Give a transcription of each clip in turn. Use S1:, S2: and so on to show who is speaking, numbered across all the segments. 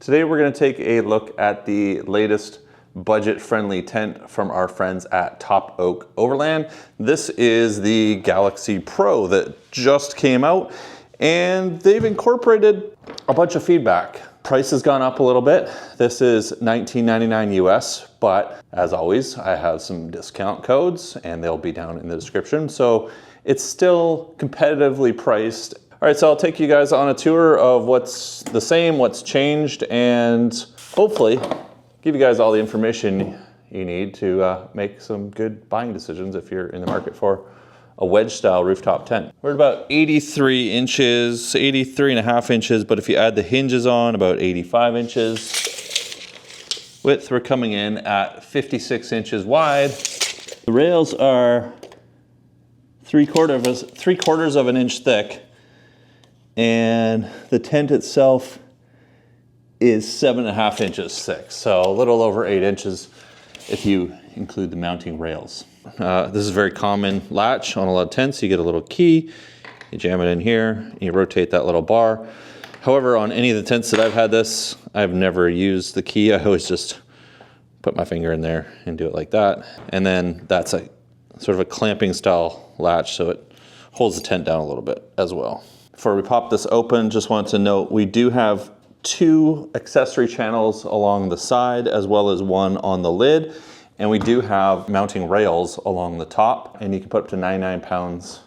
S1: Today we're going to take a look at the latest budget-friendly tent from our friends at Top Oak Overland. This is the Galaxy Pro that just came out, and they've incorporated a bunch of feedback. Price has gone up a little bit. This is $19.99 US, but as always, I have some discount codes and they'll be down in the description. So it's still competitively priced. All right, so I'll take you guys on a tour of what's the same, what's changed, and hopefully give you guys all the information you need to make some good buying decisions if you're in the market for a wedge style rooftop tent. We're at about 83 inches, 83 and a half inches, but if you add the hinges on, about 85 inches. Width, we're coming in at 56 inches wide. The rails are three quarters of an inch thick, and the tent itself is 7.5 inches thick, so a little over 8 inches if you include the mounting rails. This is a very common latch on a lot of tents. You get a little key, you jam it in here, and you rotate that little bar. However, on any of the tents that I've had this, I've never used the key. I always just put my finger in there and do it like that. And then that's a sort of a clamping style latch, so it holds the tent down a little bit as well. Before we pop this open, just wanted to note we do have 2 accessory channels along the side as well as one on the lid. And we do have mounting rails along the top, and you can put up to 99 pounds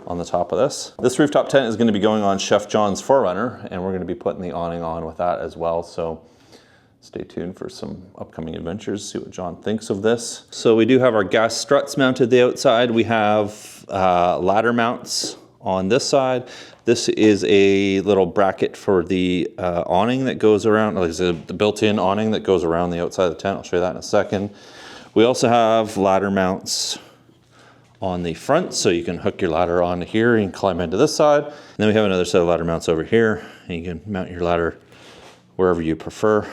S1: on the top of this. This rooftop tent is going to be going on Chef John's 4Runner, and we're going to be putting the awning on with that as well. So stay tuned for some upcoming adventures, see what John thinks of this. So we do have our gas struts mounted the outside. We have ladder mounts on this side. This is a little bracket for the awning that goes around, like the built-in awning that goes around the outside of the tent. I'll show you that in a second. We also have ladder mounts on the front, so you can hook your ladder on here and climb into this side. And then we have another set of ladder mounts over here, and you can mount your ladder wherever you prefer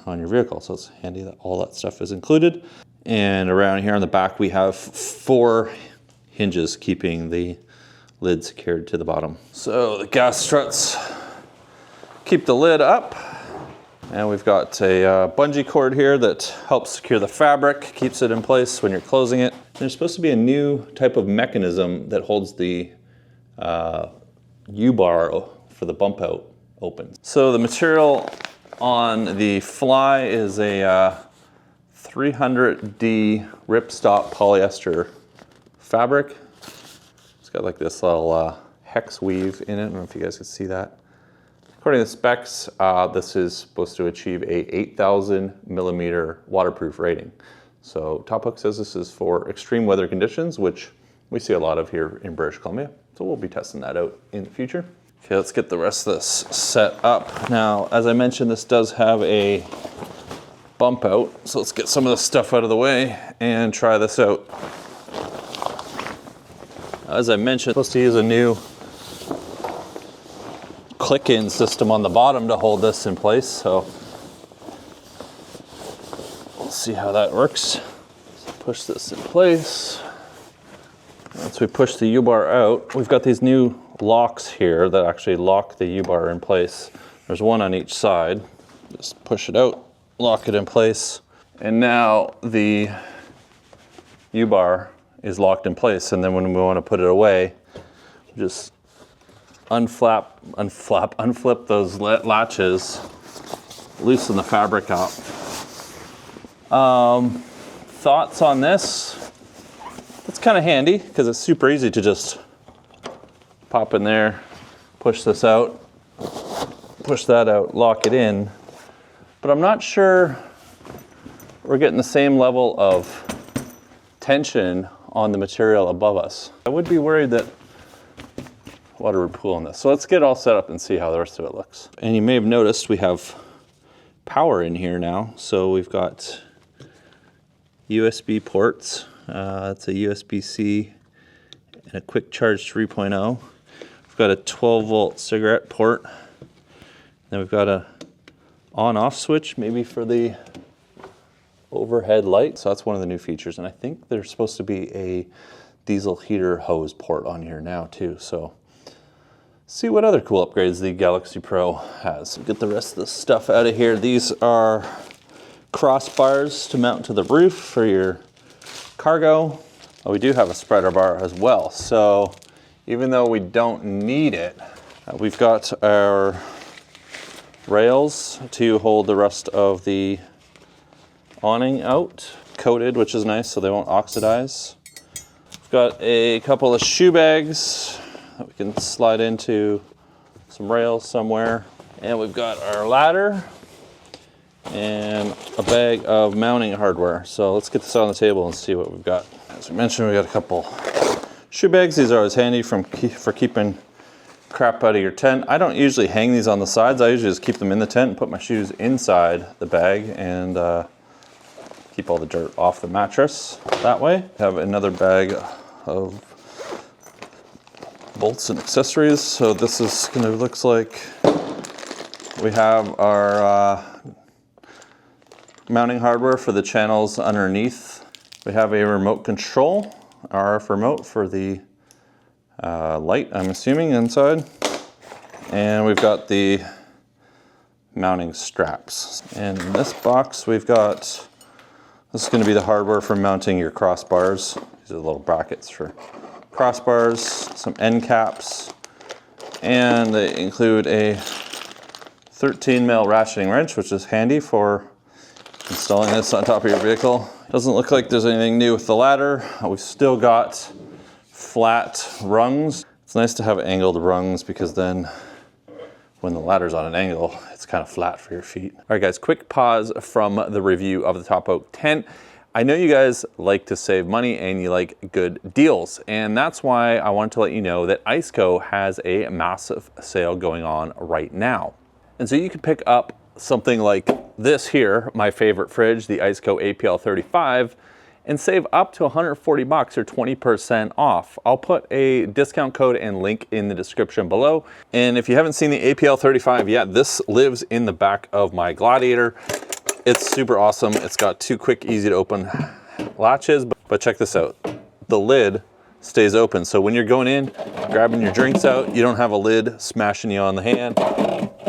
S1: on your vehicle. So it's handy that all that stuff is included. And around here on the back, we have 4 hinges keeping the lid secured to the bottom. So the gas struts keep the lid up. And we've got a bungee cord here that helps secure the fabric, keeps it in place when you're closing it. There's supposed to be a new type of mechanism that holds the U-bar for the bump out open. So the material on the fly is a 300D ripstop polyester fabric. It's got like this little hex weave in it. I don't know if you guys can see that. According to the specs, this is supposed to achieve a 8,000 millimeter waterproof rating. So Top Oak says this is for extreme weather conditions, which we see a lot of here in British Columbia. So we'll be testing that out in the future. Okay, let's get the rest of this set up. Now, as I mentioned, this does have a bump out. So let's get some of the stuff out of the way and try this out. As I mentioned, I'm supposed to use a new click-in system on the bottom to hold this in place, so we'll see how that works. So push this in place. Once we push the U-bar out, we've got these new locks here that actually lock the U-bar in place. There's one on each side. Just push it out, lock it in place, and now the U-bar is locked in place. And then when we want to put it away, just unflip those latches, loosen the fabric up. Thoughts on this? It's kind of handy because it's super easy to just pop in there, push this out, push that out, lock it in. But I'm not sure we're getting the same level of tension on the material above us. I would be worried that water would pool on this. So let's get all set up and see how the rest of it looks. And you may have noticed we have power in here now. So we've got USB ports. It's a USB-C and a quick charge 3.0. We've got a 12-volt cigarette port. Then we've got a on-off switch, maybe for the overhead light. So that's one of the new features. And I think there's supposed to be a diesel heater hose port on here now too. So see what other cool upgrades the Galaxy Pro has. So get the rest of the stuff out of here. These are crossbars to mount to the roof for your cargo. Oh, we do have a spreader bar as well. So even though we don't need it, we've got our rails to hold the rest of the awning out, coated, which is nice so they won't oxidize. We've got a couple of shoe bags that we can slide into some rails somewhere. And we've got our ladder and a bag of mounting hardware. So let's get this on the table and see what we've got. As we mentioned, we got a couple shoe bags. These are always handy for keeping crap out of your tent. I don't usually hang these on the sides. I usually just keep them in the tent and put my shoes inside the bag and keep all the dirt off the mattress that way. Have another bag of bolts and accessories. So this is gonna looks like we have our mounting hardware for the channels underneath. We have a remote control, RF remote for the light, I'm assuming, inside. And we've got the mounting straps. And in this box, we've got, this is gonna be the hardware for mounting your crossbars. These are the little brackets for crossbars, some end caps, and they include a 13 mil ratcheting wrench, which is handy for installing this on top of your vehicle. Doesn't look like there's anything new with the ladder. We've still got flat rungs. It's nice to have angled rungs because then when the ladder's on an angle, it's kind of flat for your feet. All right guys, quick pause from the review of the Top Oak tent. I know you guys like to save money and you like good deals, and that's why I wanted to let you know that Iceco has a massive sale going on right now. And so you can pick up something like this here, my favorite fridge, the Iceco APL 35, and save up to 140 bucks or 20% off. I'll put a discount code and link in the description below. And if you haven't seen the APL 35 yet, this lives in the back of my Gladiator. It's super awesome. It's got two quick, easy to open latches, but check this out. The lid stays open. So when you're going in, grabbing your drinks out, you don't have a lid smashing you on the hand.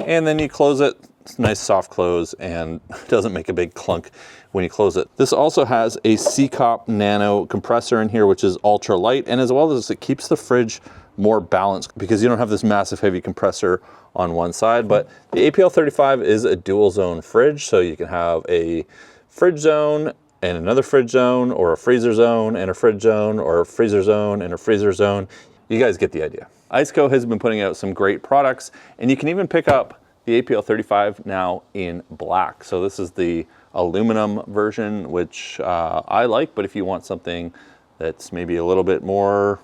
S1: And then you close it. It's a nice soft close and doesn't make a big clunk when you close it. This also has a C-Cop Nano compressor in here, which is ultra light, and as well as it keeps the fridge more balanced because you don't have this massive heavy compressor on one side. But the APL 35 is a dual zone fridge, so you can have a fridge zone and another fridge zone, or a freezer zone and a fridge zone, or a freezer zone and a freezer zone. You guys get the idea. Iceco has been putting out some great products, and you can even pick up the APL 35 now in black. So this is the aluminum version, which I like, but if you want something that's maybe a little bit more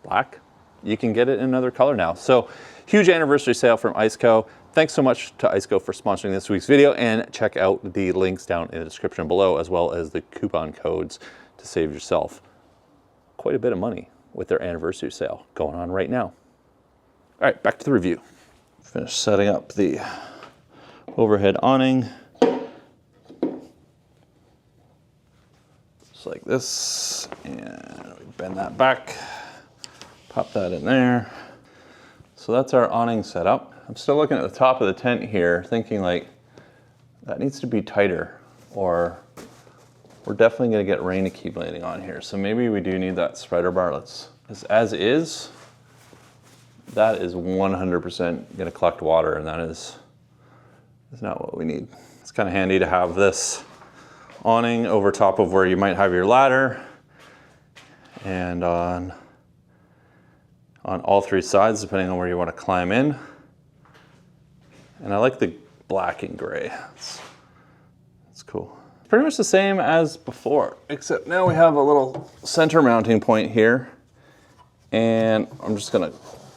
S1: black, you can get it in another color now. So huge anniversary sale from Iceco. Thanks so much to Iceco for sponsoring this week's video, and check out the links down in the description below, as well as the coupon codes to save yourself quite a bit of money with their anniversary sale going on right now. All right, back to the review. Finished setting up the overhead awning. Just like this, and we bend that back, pop that in there. So that's our awning setup. I'm still looking at the top of the tent here, thinking like, that needs to be tighter, or we're definitely gonna get rain accumulating on here. So maybe we do need that spreader bar. As is, that is 100% gonna collect water, and that is not what we need. It's kind of handy to have this awning over top of where you might have your ladder, and on all three sides, depending on where you want to climb in. And I like the black and gray. It's cool. It's pretty much the same as before, except now we have a little center mounting point here, and I'm just gonna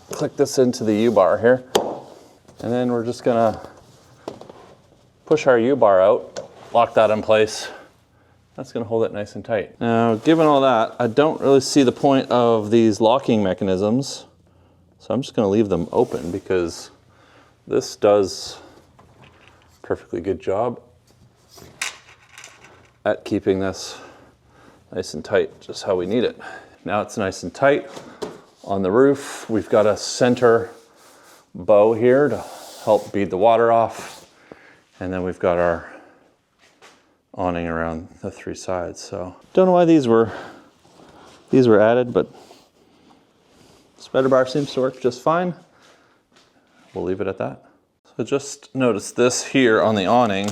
S1: click this into the U-bar here, and then we're just gonna push our U-bar out, lock that in place. That's gonna hold it nice and tight. Now, given all that, I don't really see the point of these locking mechanisms, so I'm just gonna leave them open because this does a perfectly good job at keeping this nice and tight, just how we need it. Now it's nice and tight. On the roof, we've got a center bow here to help bead the water off. And then we've got our awning around the 3 sides. So don't know why these were added, but spreader bar seems to work just fine. We'll leave it at that. So just notice this here on the awning.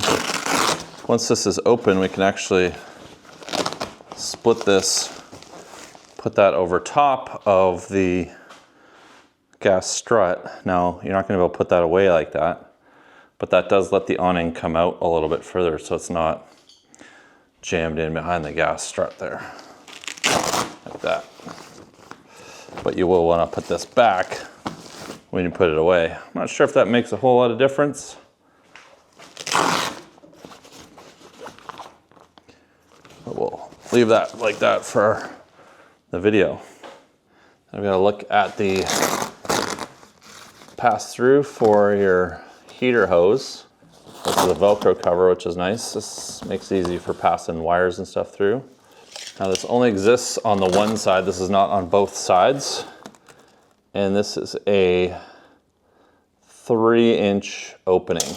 S1: Once this is open, we can actually split this, put that over top of the gas strut. Now, you're not going to be able to put that away like that, but that does let the awning come out a little bit further so it's not jammed in behind the gas strut there, like that. But you will want to put this back when you put it away. I'm not sure if that makes a whole lot of difference. But we'll leave that like that for the video. I've got to look at the pass-through for your heater hose. This is a Velcro cover, which is nice. This makes it easy for passing wires and stuff through. Now this only exists on the one side. This is not on both sides. And this is a 3-inch opening.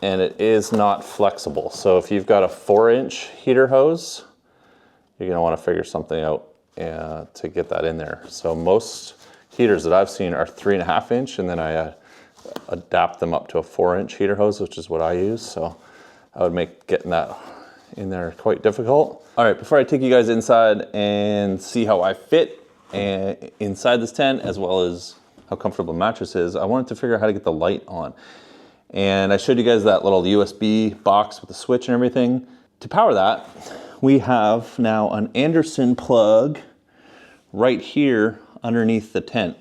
S1: And it is not flexible. So if you've got a 4-inch heater hose, you're gonna wanna figure something out to get that in there. So most heaters that I've seen are 3.5-inch, and then I adapt them up to a 4-inch heater hose, which is what I use. So I would make getting that in there quite difficult. All right, before I take you guys inside and see how I fit inside this tent, as well as how comfortable the mattress is, I wanted to figure out how to get the light on. And I showed you guys that little USB box with the switch and everything. To power that, we have now an Anderson plug right here underneath the tent.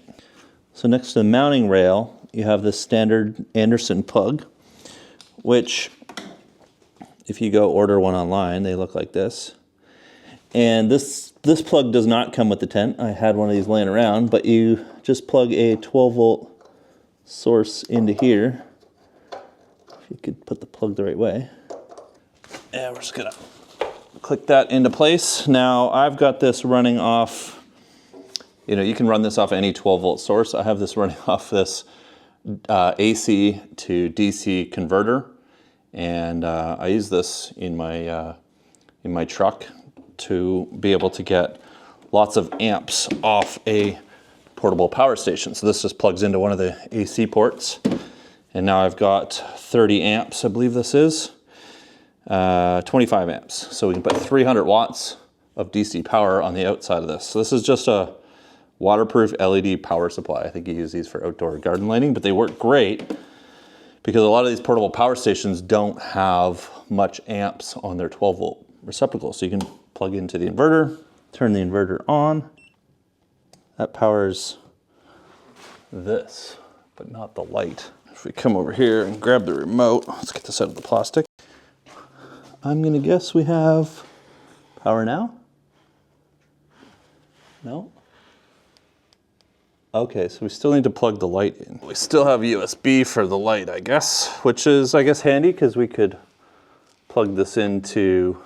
S1: So next to the mounting rail, you have this standard Anderson plug, which if you go order one online, they look like this. And this plug does not come with the tent. I had one of these laying around, but you just plug a 12-volt source into here. If you could put the plug the right way. And we're just gonna click that into place. Now I've got this running off, you can run this off any 12-volt source. I have this running off this AC to DC converter. And I use this in my truck to be able to get lots of amps off a portable power station. So this just plugs into one of the AC ports. And now I've got 30 amps, I believe this is, 25 amps. So we can put 300 watts of DC power on the outside of this. So this is just a waterproof LED power supply. I think you use these for outdoor garden lighting, but they work great because a lot of these portable power stations don't have much amps on their 12-volt receptacle. So you can plug into the inverter, turn the inverter on. That powers this, but not the light. If we come over here and grab the remote, let's get this out of the plastic. I'm gonna guess we have power now? No? Okay, so we still need to plug the light in. We still have USB for the light, I guess, which is, I guess, handy because we could plug this into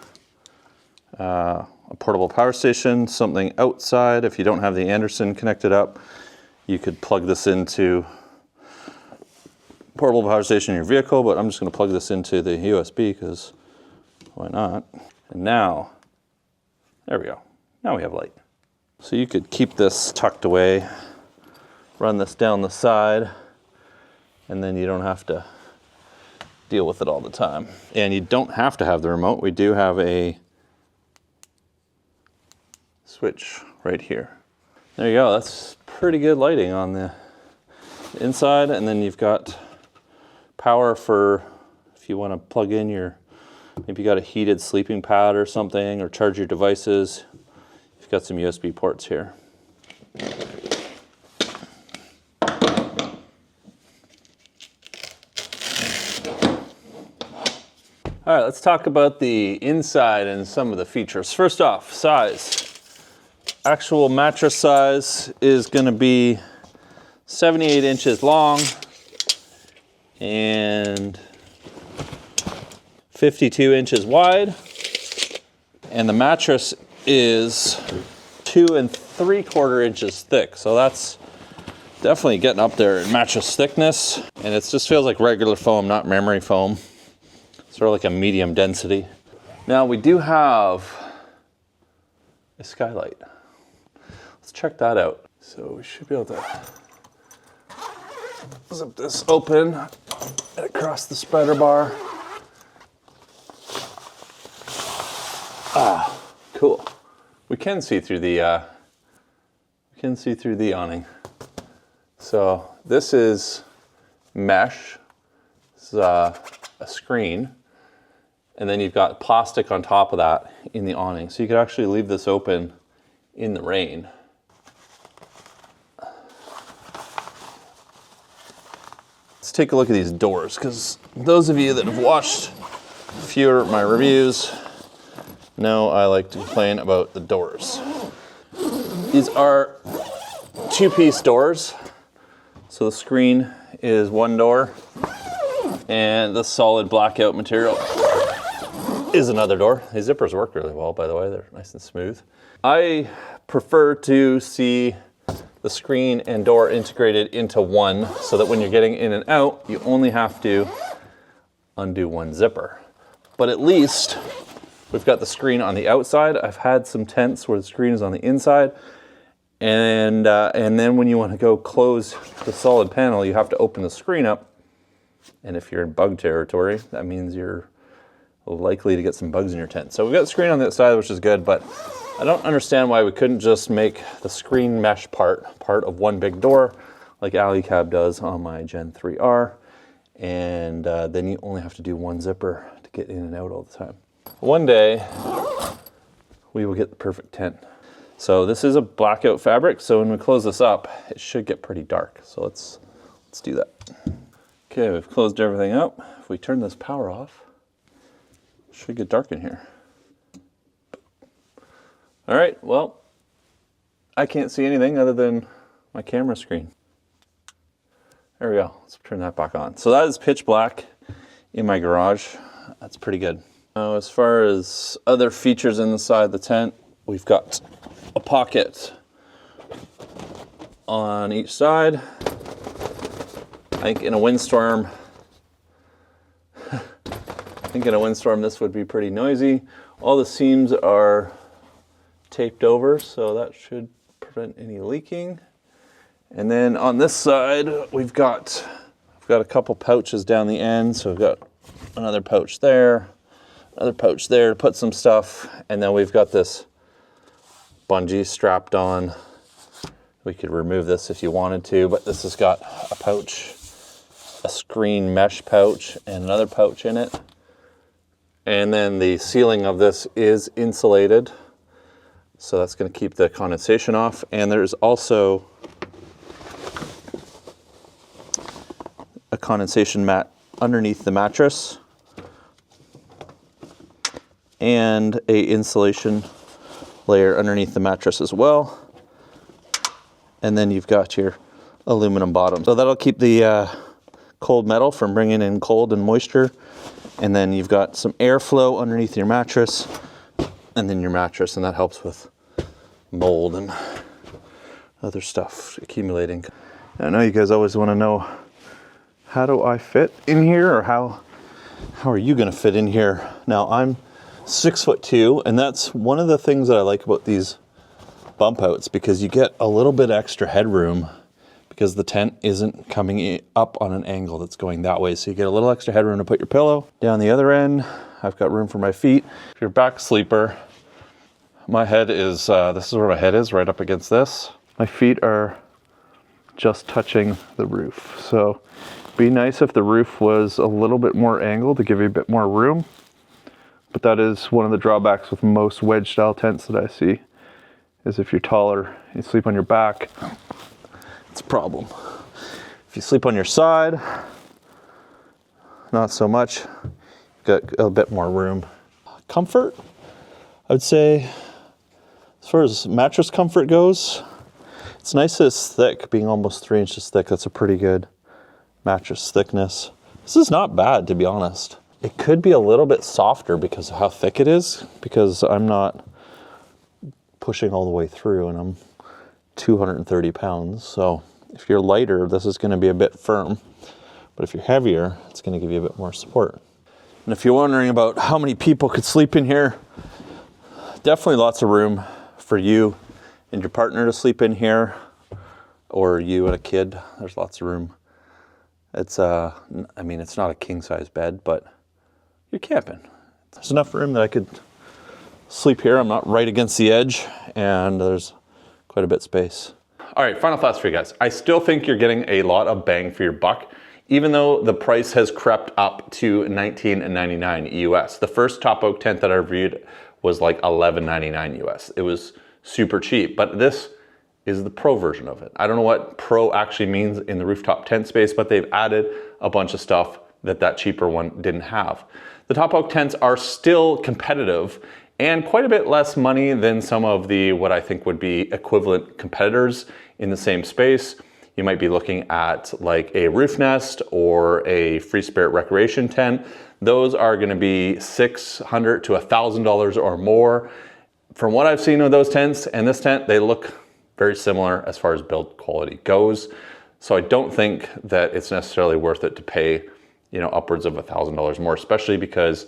S1: a portable power station, something outside. If you don't have the Anderson connected up, you could plug this into portable power station in your vehicle, but I'm just gonna plug this into the USB because why not? And now, there we go. Now we have light. So you could keep this tucked away, run this down the side, and then you don't have to deal with it all the time. And you don't have to have the remote. We do have a switch right here. There you go. That's pretty good lighting on the inside. And then you've got power for if you want to plug in your, maybe you got a heated sleeping pad or something, or charge your devices. You've got some USB ports here. All right, let's talk about the inside and some of the features. First off, size. Actual mattress size is gonna be 78 inches long and 52 inches wide. And the mattress is 2 3/4 inches thick. So that's definitely getting up there in mattress thickness, and it just feels like regular foam, not memory foam. Sort of like a medium density. Now we do have a skylight. Let's check that out. So we should be able to zip this open and across the spreader bar. Ah, cool. We can see through the awning. So this is mesh. This is a screen, and then you've got plastic on top of that in the awning. So you could actually leave this open in the rain. Let's take a look at these doors, because those of you that have watched a few of my reviews know I like to complain about the doors. These are two-piece doors. So the screen is one door, and the solid blackout material is another door. These zippers work really well, by the way. They're nice and smooth. I prefer to see the screen and door integrated into one, so that when you're getting in and out, you only have to undo one zipper. But at least we've got the screen on the outside. I've had some tents where the screen is on the inside, and then when you want to go close the solid panel, you have to open the screen up. And if you're in bug territory, that means you're likely to get some bugs in your tent. So we've got the screen on the side, which is good, but I don't understand why we couldn't just make the screen mesh part of one big door, like AliCab does on my Gen 3R, and then you only have to do one zipper to get in and out all the time. One day, we will get the perfect tent. So this is a blackout fabric, so when we close this up, it should get pretty dark. So let's do that. Okay, we've closed everything up. If we turn this power off, it should get dark in here. All right, well, I can't see anything other than my camera screen. There we go, let's turn that back on. So that is pitch black in my garage. That's pretty good. Now, as far as other features inside the tent, we've got a pocket on each side. I think in a windstorm, this would be pretty noisy. All the seams are taped over, so that should prevent any leaking. And then on this side, we've got a couple pouches down the end. So we've got another pouch there, another pouch there to put some stuff, and then we've got this bungee strapped on. We could remove this if you wanted to, but this has got a pouch, a screen mesh pouch, and another pouch in it. And then the ceiling of this is insulated, so that's going to keep the condensation off. And there's also a condensation mat underneath the mattress and a insulation layer underneath the mattress as well. And then you've got your aluminum bottom. So that'll keep the cold metal from bringing in cold and moisture. And then you've got some airflow underneath your mattress, and then your mattress, and that helps with mold and other stuff accumulating. I know you guys always want to know, how do I fit in here, or how are you going to fit in here? Now, I'm 6'2", and that's one of the things that I like about these bump outs, because you get a little bit extra headroom because the tent isn't coming up on an angle that's going that way. So you get a little extra headroom to put your pillow. Down the other end, I've got room for my feet. If you're a back sleeper, my head is, this is where my head is, right up against this. My feet are just touching the roof. So it'd be nice if the roof was a little bit more angled to give you a bit more room. But that is one of the drawbacks with most wedge style tents that I see, is if you're taller, you sleep on your back, it's a problem. If you sleep on your side, not so much. You've got a bit more room. Comfort, I would say, as far as mattress comfort goes, it's nice that it's thick, being almost 3 inches thick. That's a pretty good mattress thickness. This is not bad, to be honest. It could be a little bit softer because of how thick it is, because I'm not pushing all the way through, and I'm 230 pounds, so If you're lighter, this is gonna be a bit firm, but if you're heavier, it's gonna give you a bit more support. And if you're wondering about how many people could sleep in here, definitely lots of room for you and your partner to sleep in here, or you and a kid. There's lots of room. It's I mean, it's not a king size bed, but you're camping. There's enough room that I could sleep here. I'm not right against the edge, and there's quite a bit of space. All right, final thoughts for you guys. I still think you're getting a lot of bang for your buck, even though the price has crept up to $19.99 US. The first Top Oak tent that I reviewed was like $11.99 US. It was super cheap, but this is the pro version of it. I don't know what pro actually means in the rooftop tent space, but they've added a bunch of stuff that cheaper one didn't have. The Top Oak tents are still competitive and quite a bit less money than some of the, what I think would be equivalent competitors in the same space. You might be looking at like a Roof Nest or a Free Spirit Recreation tent. Those are gonna be $600 to $1,000 or more. From what I've seen of those tents and this tent, they look very similar as far as build quality goes. So I don't think that it's necessarily worth it to pay, you know, upwards of $1,000 more, especially because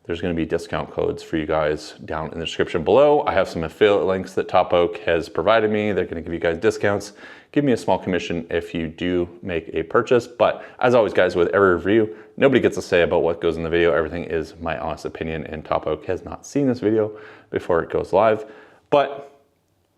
S1: there's going to be discount codes for you guys down in the description below. I have some affiliate links that Top Oak has provided me. They're going to give you guys discounts. Give me a small commission if you do make a purchase. But as always, guys, with every review, nobody gets a say about what goes in the video. Everything is my honest opinion, and Top Oak has not seen this video before it goes live. But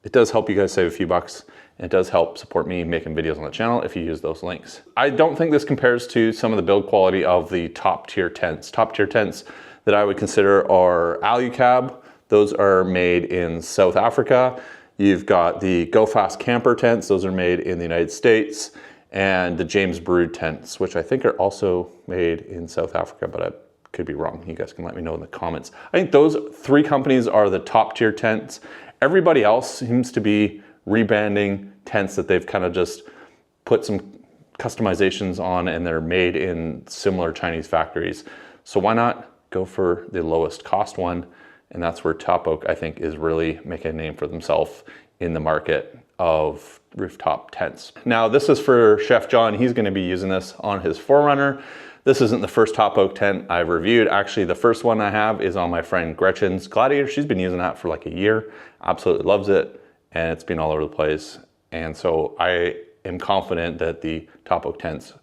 S1: it does help you guys save a few bucks. And it does help support me making videos on the channel if you use those links. I don't think this compares to some of the build quality of the top tier tents. Top tier tents that I would consider are Alucab. Those are made in South Africa. You've got the Go Fast Camper tents. Those are made in the United States. And the James Brood tents, which I think are also made in South Africa, but I could be wrong. You guys can let me know in the comments. I think those three companies are the top tier tents. Everybody else seems to be rebranding tents that they've kind of just put some customizations on, and they're made in similar Chinese factories. So why not go for the lowest cost one? And that's where Top Oak, I think, is really making a name for themselves in the market of rooftop tents. Now, this is for Chef John. He's going to be using this on his Forerunner. This isn't the first Top Oak tent I've reviewed. Actually, the first one I have is on my friend Gretchen's Gladiator. She's been using that for like a year. Absolutely loves it. And it's been all over the place. And so I am confident that the Top Oak tents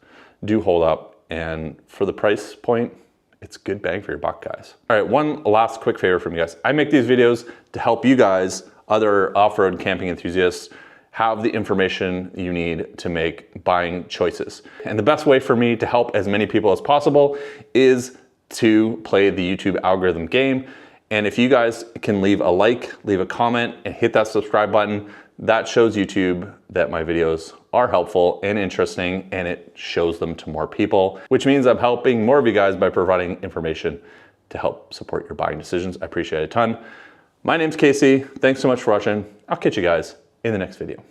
S1: do hold up. And for the price point, it's good bang for your buck, guys. All right, one last quick favor from you guys. I make these videos to help you guys, other off-road camping enthusiasts, have the information you need to make buying choices. And the best way for me to help as many people as possible is to play the YouTube algorithm game. And if you guys can leave a like, leave a comment, and hit that subscribe button, that shows YouTube that my videos are helpful and interesting, and it shows them to more people, which means I'm helping more of you guys by providing information to help support your buying decisions. I appreciate it a ton. My name's Casey. Thanks so much for watching. I'll catch you guys in the next video.